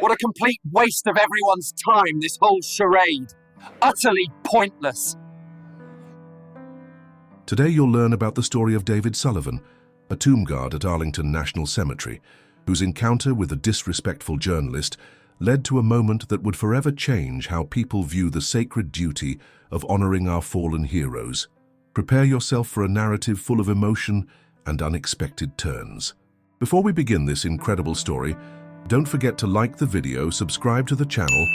What a complete waste of everyone's time, this whole charade. Utterly pointless. Today you'll learn about the story of David Sullivan, a tomb guard at Arlington National Cemetery, whose encounter with a disrespectful journalist led to a moment that would forever change how people view the sacred duty of honoring our fallen heroes. Prepare yourself for a narrative full of emotion and unexpected turns. Before we begin this incredible story, don't forget to like the video, subscribe to the channel,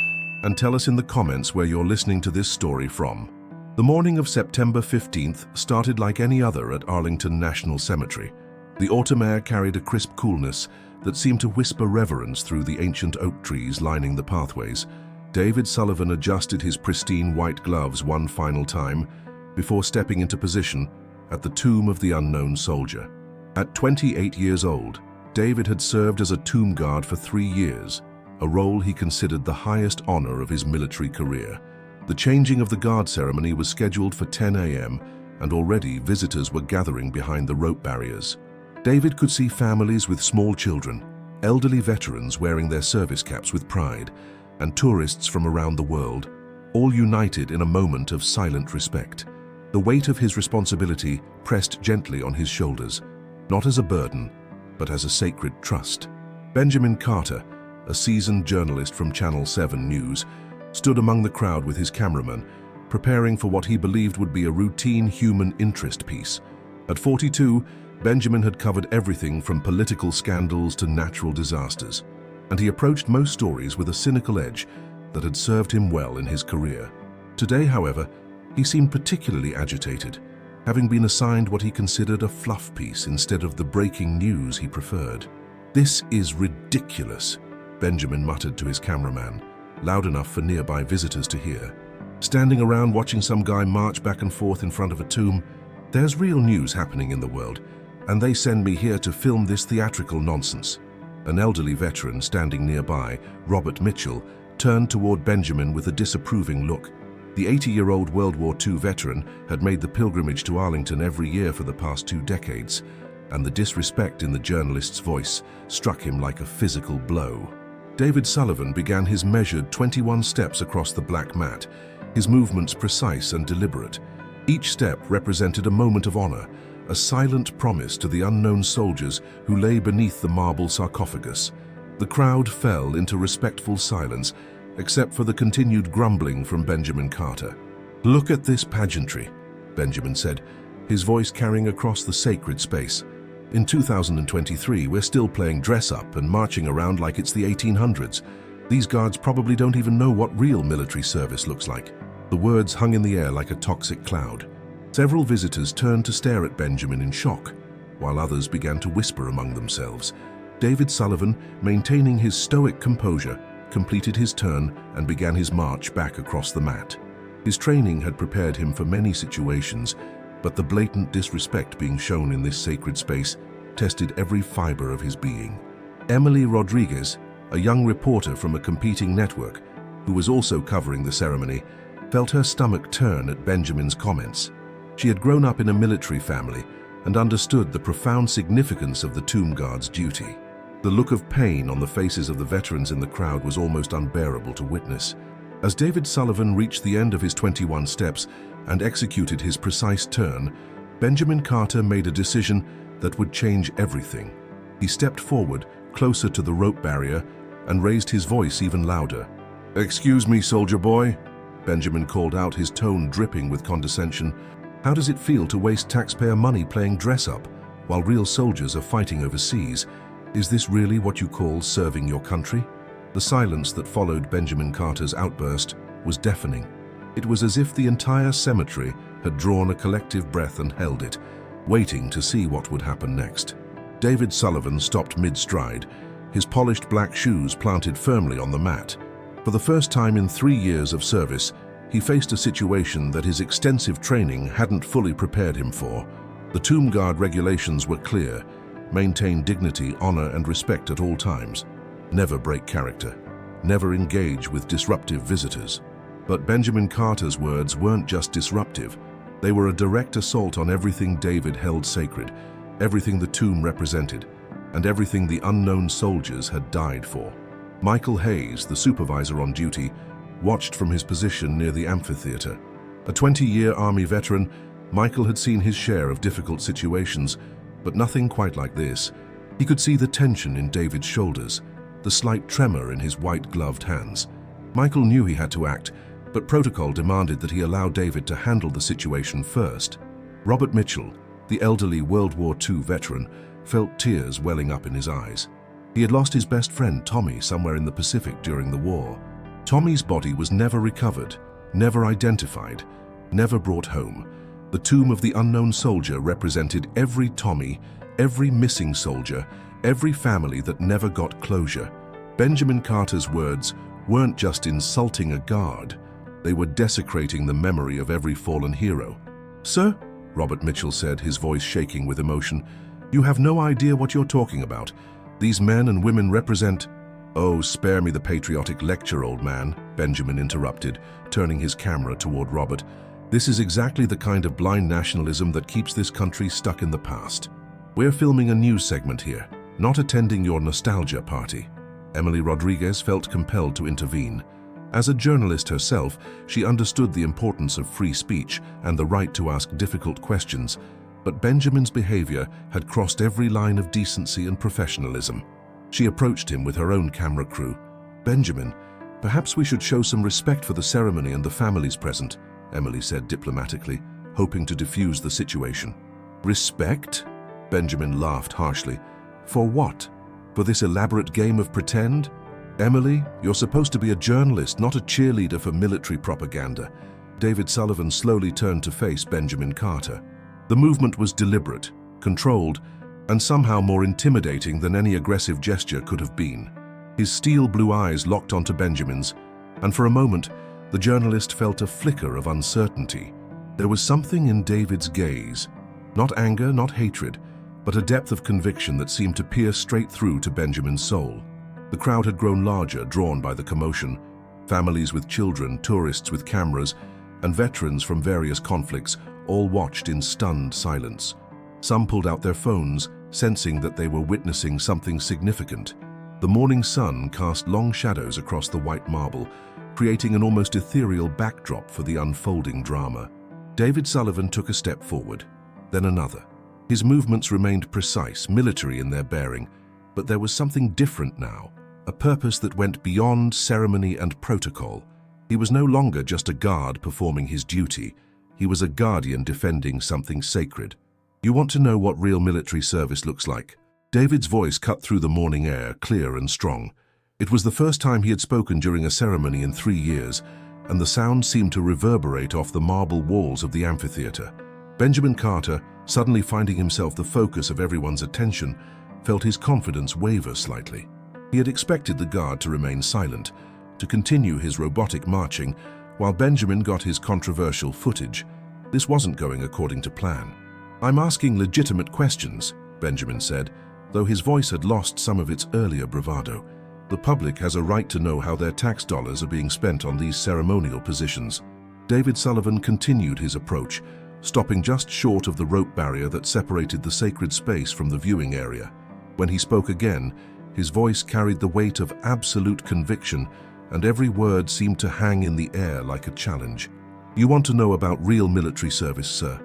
and tell us in the comments where you're listening to this story from. The morning of September 15th started like any other at Arlington National Cemetery. The autumn air carried a crisp coolness that seemed to whisper reverence through the ancient oak trees lining the pathways. David Sullivan adjusted his pristine white gloves one final time before stepping into position at the tomb of the unknown soldier. At 28 years old, David had served as a tomb guard for 3 years, a role he considered the highest honor of his military career. The changing of the guard ceremony was scheduled for 10 a.m., and already visitors were gathering behind the rope barriers. David could see families with small children, elderly veterans wearing their service caps with pride, and tourists from around the world, all united in a moment of silent respect. The weight of his responsibility pressed gently on his shoulders, not as a burden, but as a sacred trust. Benjamin Carter, a seasoned journalist from Channel 7 News, stood among the crowd with his cameraman, preparing for what he believed would be a routine human interest piece. At 42, Benjamin had covered everything from political scandals to natural disasters, and he approached most stories with a cynical edge that had served him well in his career. Today, however, he seemed particularly agitated, having been assigned what he considered a fluff piece instead of the breaking news he preferred. "This is ridiculous," Benjamin muttered to his cameraman, loud enough for nearby visitors to hear. "Standing around watching some guy march back and forth in front of a tomb, there's real news happening in the world, and they send me here to film this theatrical nonsense." An elderly veteran standing nearby, Robert Mitchell, turned toward Benjamin with a disapproving look. The 80-year-old World War II veteran had made the pilgrimage to Arlington every year for the past 2 decades, and the disrespect in the journalist's voice struck him like a physical blow. David Sullivan began his measured 21 steps across the black mat, his movements precise and deliberate. Each step represented a moment of honor, a silent promise to the unknown soldiers who lay beneath the marble sarcophagus. The crowd fell into respectful silence, except for the continued grumbling from Benjamin Carter. "Look at this pageantry," Benjamin said, his voice carrying across the sacred space. "In 2023, we're still playing dress-up and marching around like it's the 1800s. These guards probably don't even know what real military service looks like." The words hung in the air like a toxic cloud. Several visitors turned to stare at Benjamin in shock, while others began to whisper among themselves. David Sullivan, maintaining his stoic composure, completed his turn and began his march back across the mat. His training had prepared him for many situations, but the blatant disrespect being shown in this sacred space tested every fiber of his being. Emily Rodriguez, a young reporter from a competing network, who was also covering the ceremony, felt her stomach turn at Benjamin's comments. She had grown up in a military family and understood the profound significance of the tomb guard's duty. The look of pain on the faces of the veterans in the crowd was almost unbearable to witness. As David Sullivan reached the end of his 21 steps and executed his precise turn, Benjamin Carter made a decision that would change everything. He stepped forward, closer to the rope barrier, and raised his voice even louder. "Excuse me, soldier boy," Benjamin called out, his tone dripping with condescension. "How does it feel to waste taxpayer money playing dress-up while real soldiers are fighting overseas? Is this really what you call serving your country?" The silence that followed Benjamin Carter's outburst was deafening. It was as if the entire cemetery had drawn a collective breath and held it, waiting to see what would happen next. David Sullivan stopped mid-stride, his polished black shoes planted firmly on the mat. For the first time in 3 years of service, he faced a situation that his extensive training hadn't fully prepared him for. The tomb guard regulations were clear: maintain dignity, honor, and respect at all times. Never break character. Never engage with disruptive visitors. But Benjamin Carter's words weren't just disruptive. They were a direct assault on everything David held sacred, everything the tomb represented, and everything the unknown soldiers had died for. Michael Hayes, the supervisor on duty, watched from his position near the amphitheater. A 20-year Army veteran, Michael had seen his share of difficult situations, but nothing quite like this. He could see the tension in David's shoulders, the slight tremor in his white-gloved hands. Michael knew he had to act, but protocol demanded that he allow David to handle the situation first. Robert Mitchell, the elderly World War II veteran, felt tears welling up in his eyes. He had lost his best friend Tommy somewhere in the Pacific during the war. Tommy's body was never recovered, never identified, never brought home. The tomb of the unknown soldier represented every Tommy, every missing soldier, every family that never got closure. Benjamin Carter's words weren't just insulting a guard, they were desecrating the memory of every fallen hero. "Sir," Robert Mitchell said, his voice shaking with emotion, "you have no idea what you're talking about. These men and women represent—" "Oh, spare me the patriotic lecture, old man," Benjamin interrupted, turning his camera toward Robert. "This is exactly the kind of blind nationalism that keeps this country stuck in the past. We're filming a news segment here, not attending your nostalgia party." Emily Rodriguez felt compelled to intervene. As a journalist herself, she understood the importance of free speech and the right to ask difficult questions, but Benjamin's behavior had crossed every line of decency and professionalism. She approached him with her own camera crew. "Benjamin, perhaps we should show some respect for the ceremony and the families present," Emily said diplomatically, hoping to diffuse the situation. "Respect?" Benjamin laughed harshly. "For what? For this elaborate game of pretend? Emily, you're supposed to be a journalist, not a cheerleader for military propaganda." David Sullivan slowly turned to face Benjamin Carter. The movement was deliberate, controlled, and somehow more intimidating than any aggressive gesture could have been. His steel blue eyes locked onto Benjamin's, and for a moment, the journalist felt a flicker of uncertainty. There was something in David's gaze, not anger, not hatred, but a depth of conviction that seemed to pierce straight through to Benjamin's soul. The crowd had grown larger, drawn by the commotion. Families with children, tourists with cameras, and veterans from various conflicts all watched in stunned silence. Some pulled out their phones, sensing that they were witnessing something significant. The morning sun cast long shadows across the white marble, creating an almost ethereal backdrop for the unfolding drama. David Sullivan took a step forward, then another. His movements remained precise, military in their bearing, but there was something different now, a purpose that went beyond ceremony and protocol. He was no longer just a guard performing his duty. He was a guardian defending something sacred. "You want to know what real military service looks like?" David's voice cut through the morning air, clear and strong. It was the first time he had spoken during a ceremony in 3 years, and the sound seemed to reverberate off the marble walls of the amphitheater. Benjamin Carter, suddenly finding himself the focus of everyone's attention, felt his confidence waver slightly. He had expected the guard to remain silent, to continue his robotic marching, while Benjamin got his controversial footage. This wasn't going according to plan. "I'm asking legitimate questions," Benjamin said, though his voice had lost some of its earlier bravado. "The public has a right to know how their tax dollars are being spent on these ceremonial positions." David Sullivan continued his approach, stopping just short of the rope barrier that separated the sacred space from the viewing area. When he spoke again, his voice carried the weight of absolute conviction, and every word seemed to hang in the air like a challenge. "You want to know about real military service, sir?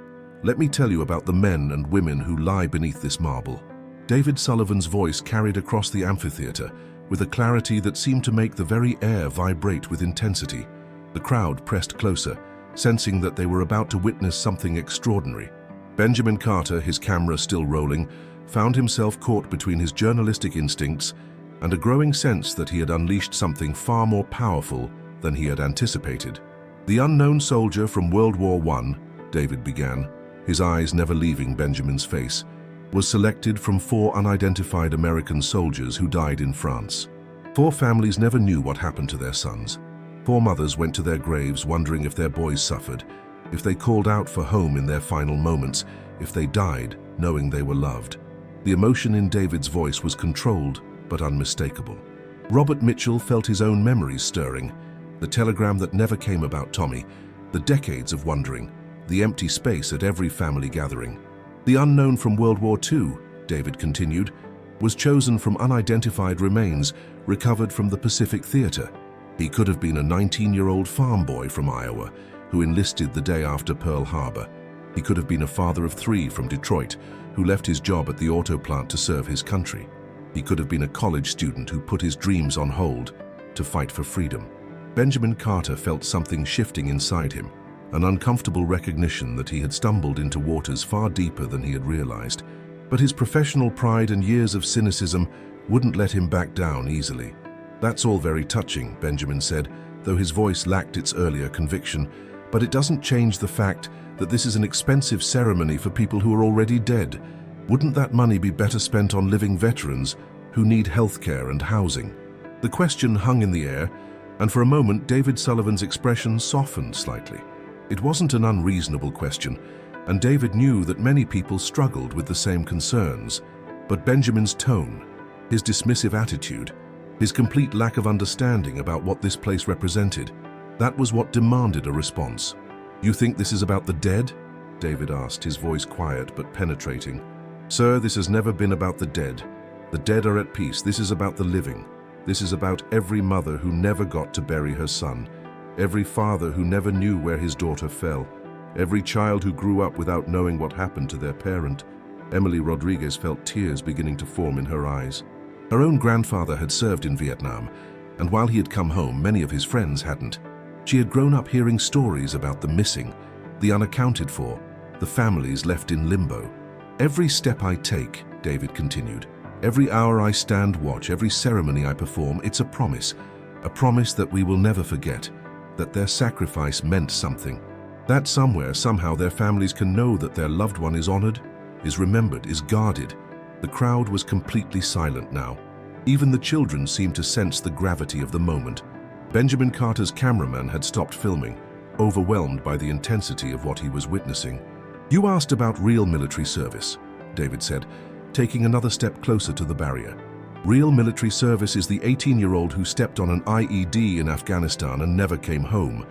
Let me tell you about the men and women who lie beneath this marble." David Sullivan's voice carried across the amphitheater with a clarity that seemed to make the very air vibrate with intensity. The crowd pressed closer, sensing that they were about to witness something extraordinary. Benjamin Carter, his camera still rolling, found himself caught between his journalistic instincts and a growing sense that he had unleashed something far more powerful than he had anticipated. "The unknown soldier from World War I," David began, his eyes never leaving Benjamin's face, "was selected from 4 unidentified American soldiers who died in France. 4 families never knew what happened to their sons. 4 mothers went to their graves wondering if their boys suffered, if they called out for home in their final moments, if they died knowing they were loved." The emotion in David's voice was controlled but unmistakable. Robert Mitchell felt his own memories stirring, the telegram that never came about Tommy, the decades of wondering, the empty space at every family gathering. "The unknown from World War II," David continued, "was chosen from unidentified remains recovered from the Pacific Theater. He could have been a 19-year-old farm boy from Iowa who enlisted the day after Pearl Harbor. He could have been a father of 3 from Detroit who left his job at the auto plant to serve his country. He could have been a college student who put his dreams on hold to fight for freedom. Benjamin Carter felt something shifting inside him, an uncomfortable recognition that he had stumbled into waters far deeper than he had realized. But his professional pride and years of cynicism wouldn't let him back down easily. "That's all very touching," Benjamin said, though his voice lacked its earlier conviction, "but it doesn't change the fact that this is an expensive ceremony for people who are already dead. Wouldn't that money be better spent on living veterans who need healthcare and housing?" The question hung in the air, and for a moment David Sullivan's expression softened slightly. It wasn't an unreasonable question, and David knew that many people struggled with the same concerns. But Benjamin's tone, his dismissive attitude, his complete lack of understanding about what this place represented, that was what demanded a response. "You think this is about the dead?" David asked, his voice quiet but penetrating. "Sir, this has never been about the dead. The dead are at peace. This is about the living. This is about every mother who never got to bury her son, every father who never knew where his daughter fell, every child who grew up without knowing what happened to their parent." Emily Rodriguez felt tears beginning to form in her eyes. Her own grandfather had served in Vietnam, and while he had come home, many of his friends hadn't. She had grown up hearing stories about the missing, the unaccounted for, the families left in limbo. "Every step I take," David continued, "every hour I stand watch, every ceremony I perform, it's a promise that we will never forget, that their sacrifice meant something, that somewhere, somehow their families can know that their loved one is honored, is remembered, is guarded." The crowd was completely silent now. Even the children seemed to sense the gravity of the moment. Benjamin Carter's cameraman had stopped filming, overwhelmed by the intensity of what he was witnessing. "You asked about real military service," David said, taking another step closer to the barrier. "Real military service is the 18-year-old who stepped on an IED in Afghanistan and never came home.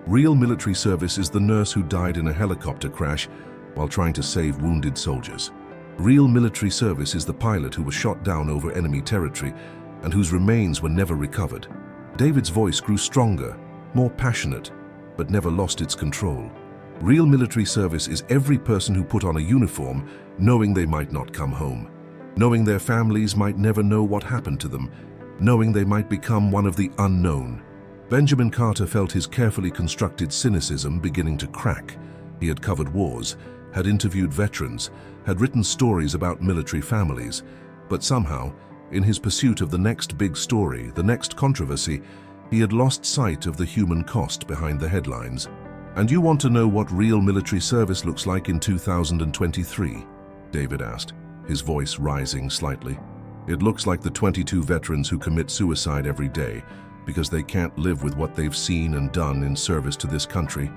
Real military service is the nurse who died in a helicopter crash while trying to save wounded soldiers. Real military service is the pilot who was shot down over enemy territory and whose remains were never recovered." David's voice grew stronger, more passionate, but never lost its control. "Real military service is every person who put on a uniform knowing they might not come home, knowing their families might never know what happened to them, knowing they might become one of the unknown." Benjamin Carter felt his carefully constructed cynicism beginning to crack. He had covered wars, had interviewed veterans, had written stories about military families, but somehow, in his pursuit of the next big story, the next controversy, he had lost sight of the human cost behind the headlines. "And you want to know what real military service looks like in 2023? David asked, his voice rising slightly. "It looks like the 22 veterans who commit suicide every day because they can't live with what they've seen and done in service to this country.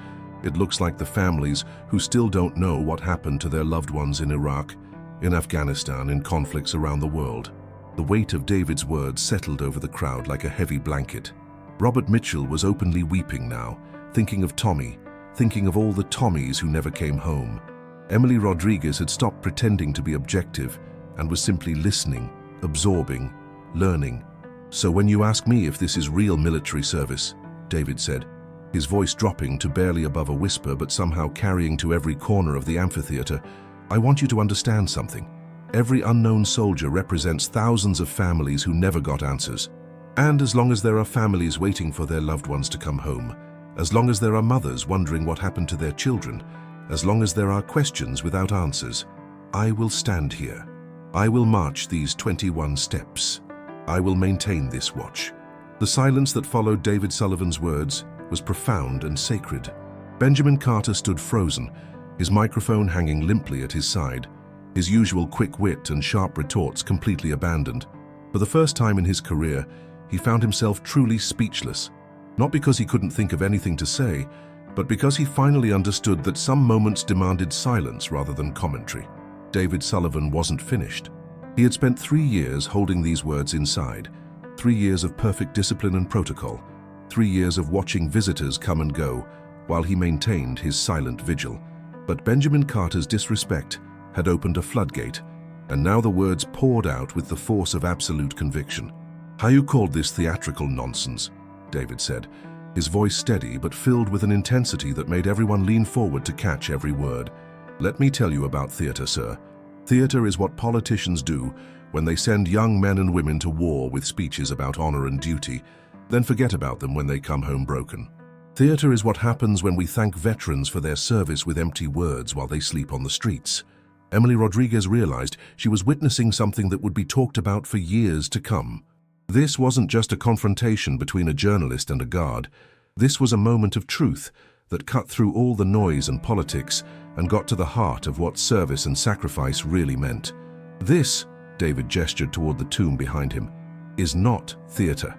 It looks like the families who still don't know what happened to their loved ones in Iraq, in Afghanistan, in conflicts around the world." The weight of David's words settled over the crowd like a heavy blanket. Robert Mitchell was openly weeping now, thinking of Tommy, thinking of all the Tommies who never came home. Emily Rodriguez had stopped pretending to be objective and was simply listening, absorbing, learning. "So when you ask me if this is real military service," David said, his voice dropping to barely above a whisper but somehow carrying to every corner of the amphitheater, "I want you to understand something. Every unknown soldier represents thousands of families who never got answers. And as long as there are families waiting for their loved ones to come home, as long as there are mothers wondering what happened to their children, as long as there are questions without answers, I will stand here. I will march these 21 steps. I will maintain this watch." The silence that followed David Sullivan's words was profound and sacred. Benjamin Carter stood frozen, his microphone hanging limply at his side, his usual quick wit and sharp retorts completely abandoned. For the first time in his career, he found himself truly speechless, not because he couldn't think of anything to say, but because he finally understood that some moments demanded silence rather than commentary. David Sullivan wasn't finished. He had spent 3 years holding these words inside, 3 years of perfect discipline and protocol, 3 years of watching visitors come and go while he maintained his silent vigil. But Benjamin Carter's disrespect had opened a floodgate, and now the words poured out with the force of absolute conviction. "How you called this theatrical nonsense," David said, his voice steady but filled with an intensity that made everyone lean forward to catch every word. "Let me tell you about theater, sir. Theater is what politicians do when they send young men and women to war with speeches about honor and duty, then forget about them when they come home broken. Theater is what happens when we thank veterans for their service with empty words while they sleep on the streets." Emily Rodriguez realized she was witnessing something that would be talked about for years to come. This wasn't just a confrontation between a journalist and a guard. This was a moment of truth that cut through all the noise and politics and got to the heart of what service and sacrifice really meant. "This," David gestured toward the tomb behind him, "is not theater.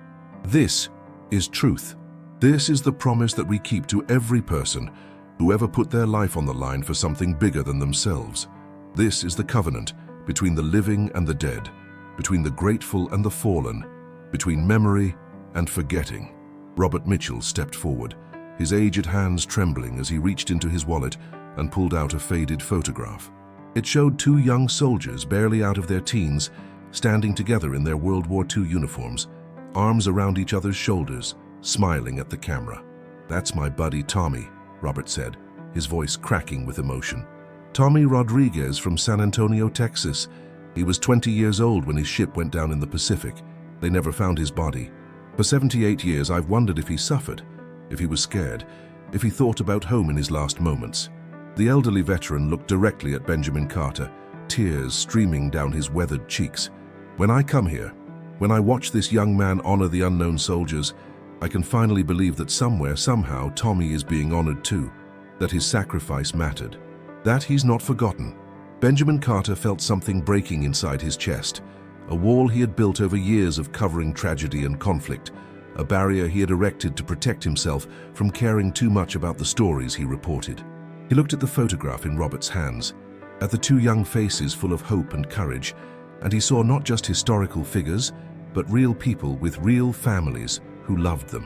This is truth. This is the promise that we keep to every person who ever put their life on the line for something bigger than themselves. This is the covenant between the living and the dead, between the grateful and the fallen, between memory and forgetting." Robert Mitchell stepped forward, his aged hands trembling as he reached into his wallet and pulled out a faded photograph. It showed two young soldiers barely out of their teens, standing together in their World War II uniforms, arms around each other's shoulders, smiling at the camera. "That's my buddy Tommy," Robert said, his voice cracking with emotion. "Tommy Rodriguez from San Antonio, Texas. He was 20 years old when his ship went down in the Pacific. They never found his body. For 78 years, I've wondered if he suffered, if he was scared, if he thought about home in his last moments." The elderly veteran looked directly at Benjamin Carter, tears streaming down his weathered cheeks. "When I come here, when I watch this young man honor the unknown soldiers, I can finally believe that somewhere, somehow, Tommy is being honored too, that his sacrifice mattered, that he's not forgotten." Benjamin Carter felt something breaking inside his chest, a wall he had built over years of covering tragedy and conflict, a barrier he had erected to protect himself from caring too much about the stories he reported. He looked at the photograph in Robert's hands, at the two young faces full of hope and courage, and he saw not just historical figures, but real people with real families who loved them.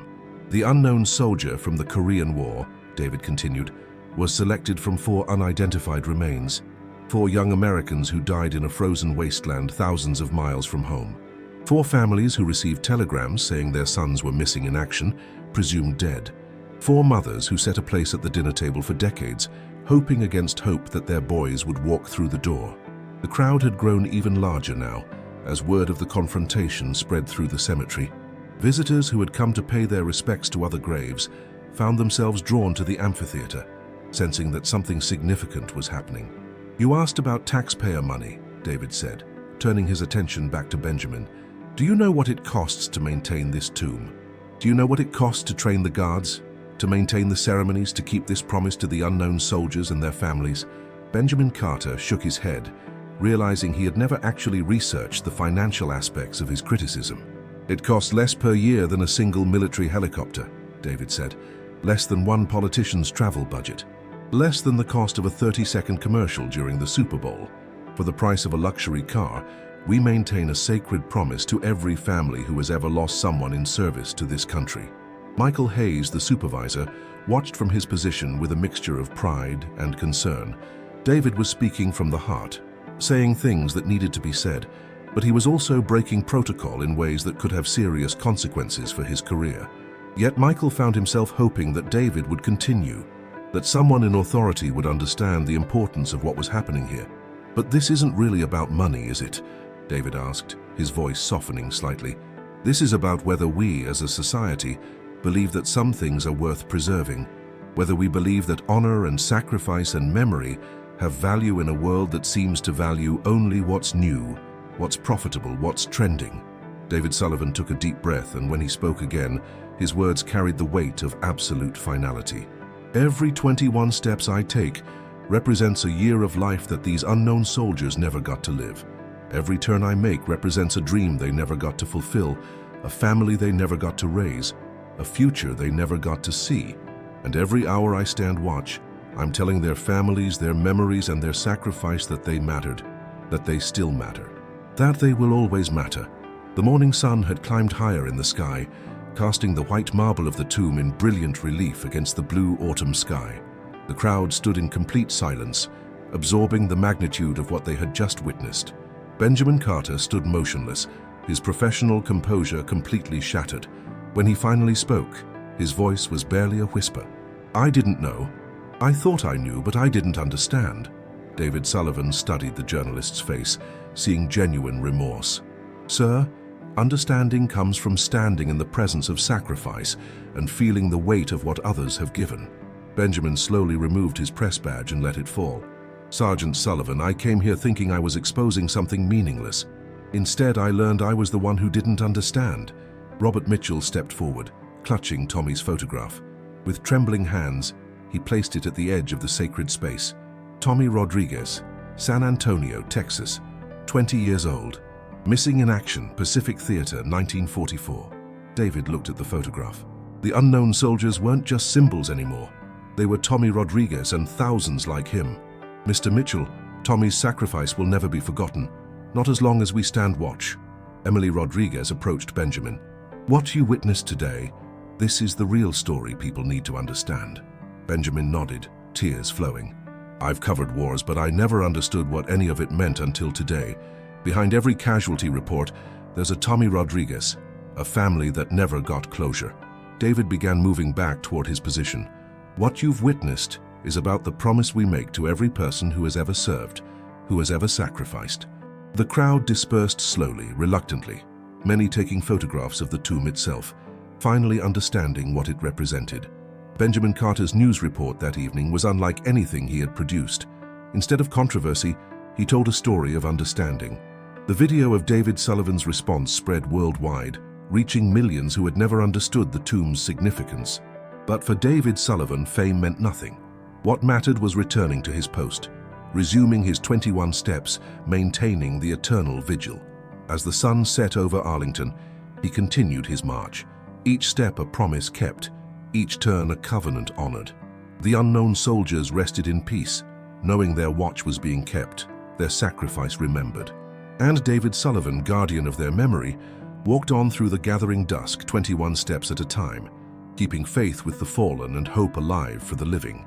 "The unknown soldier from the Korean War," David continued, "was selected from 4 unidentified remains. 4 young Americans who died in a frozen wasteland thousands of miles from home. 4 families who received telegrams saying their sons were missing in action, presumed dead. 4 mothers who set a place at the dinner table for decades, hoping against hope that their boys would walk through the door." The crowd had grown even larger now, as word of the confrontation spread through the cemetery. Visitors who had come to pay their respects to other graves found themselves drawn to the amphitheater, sensing that something significant was happening. "You asked about taxpayer money," David said, turning his attention back to Benjamin. "Do you know what it costs to maintain this tomb? Do you know what it costs to train the guards, to maintain the ceremonies, to keep this promise to the unknown soldiers and their families?" Benjamin Carter shook his head, realizing he had never actually researched the financial aspects of his criticism. "It costs less per year than a single military helicopter," David said, "less than one politician's travel budget, less than the cost of a 30-second commercial during the Super Bowl. For the price of a luxury car, we maintain a sacred promise to every family who has ever lost someone in service to this country." Michael Hayes, the supervisor, watched from his position with a mixture of pride and concern. David was speaking from the heart, saying things that needed to be said, but he was also breaking protocol in ways that could have serious consequences for his career. Yet Michael found himself hoping that David would continue, that someone in authority would understand the importance of what was happening here. "But this isn't really about money, is it?" David asked, his voice softening slightly. "This is about whether we, as a society, believe that some things are worth preserving, whether we believe that honor and sacrifice and memory have value in a world that seems to value only what's new, what's profitable, what's trending." David Sullivan took a deep breath, and when he spoke again, his words carried the weight of absolute finality. "Every 21 steps I take represents a year of life that these unknown soldiers never got to live. Every turn I make represents a dream they never got to fulfill, a family they never got to raise, a future they never got to see. And every hour I stand watch, I'm telling their families, their memories, and their sacrifice that they mattered, that they still matter, that they will always matter." The morning sun had climbed higher in the sky, casting the white marble of the tomb in brilliant relief against the blue autumn sky. The crowd stood in complete silence, absorbing the magnitude of what they had just witnessed. Benjamin Carter stood motionless, his professional composure completely shattered. When he finally spoke, his voice was barely a whisper. "I didn't know. I thought I knew, but I didn't understand." David Sullivan studied the journalist's face, seeing genuine remorse. "Sir, understanding comes from standing in the presence of sacrifice and feeling the weight of what others have given." Benjamin slowly removed his press badge and let it fall. "Sergeant Sullivan, I came here thinking I was exposing something meaningless. Instead, I learned I was the one who didn't understand." Robert Mitchell stepped forward, clutching Tommy's photograph. With trembling hands, he placed it at the edge of the sacred space. Tommy Rodriguez, San Antonio, Texas, 20 years old. Missing in action, Pacific Theater, 1944. David looked at the photograph. The unknown soldiers weren't just symbols anymore. They were Tommy Rodriguez and thousands like him. "Mr. Mitchell, Tommy's sacrifice will never be forgotten, not as long as we stand watch." Emily Rodriguez approached Benjamin. "What you witnessed today, this is the real story people need to understand." Benjamin nodded, tears flowing. "I've covered wars, but I never understood what any of it meant until today. Behind every casualty report, there's a Tommy Rodriguez, a family that never got closure." David began moving back toward his position. "What you've witnessed is about the promise we make to every person who has ever served, who has ever sacrificed." The crowd dispersed slowly, reluctantly, many taking photographs of the tomb itself, finally understanding what it represented. Benjamin Carter's news report that evening was unlike anything he had produced. Instead of controversy, he told a story of understanding. The video of David Sullivan's response spread worldwide, reaching millions who had never understood the tomb's significance. But for David Sullivan, fame meant nothing. What mattered was returning to his post, resuming his 21 steps, maintaining the eternal vigil. As the sun set over Arlington, he continued his march, each step a promise kept, each turn a covenant honored. The unknown soldiers rested in peace, knowing their watch was being kept, their sacrifice remembered. And David Sullivan, guardian of their memory, walked on through the gathering dusk 21 steps at a time, keeping faith with the fallen and hope alive for the living.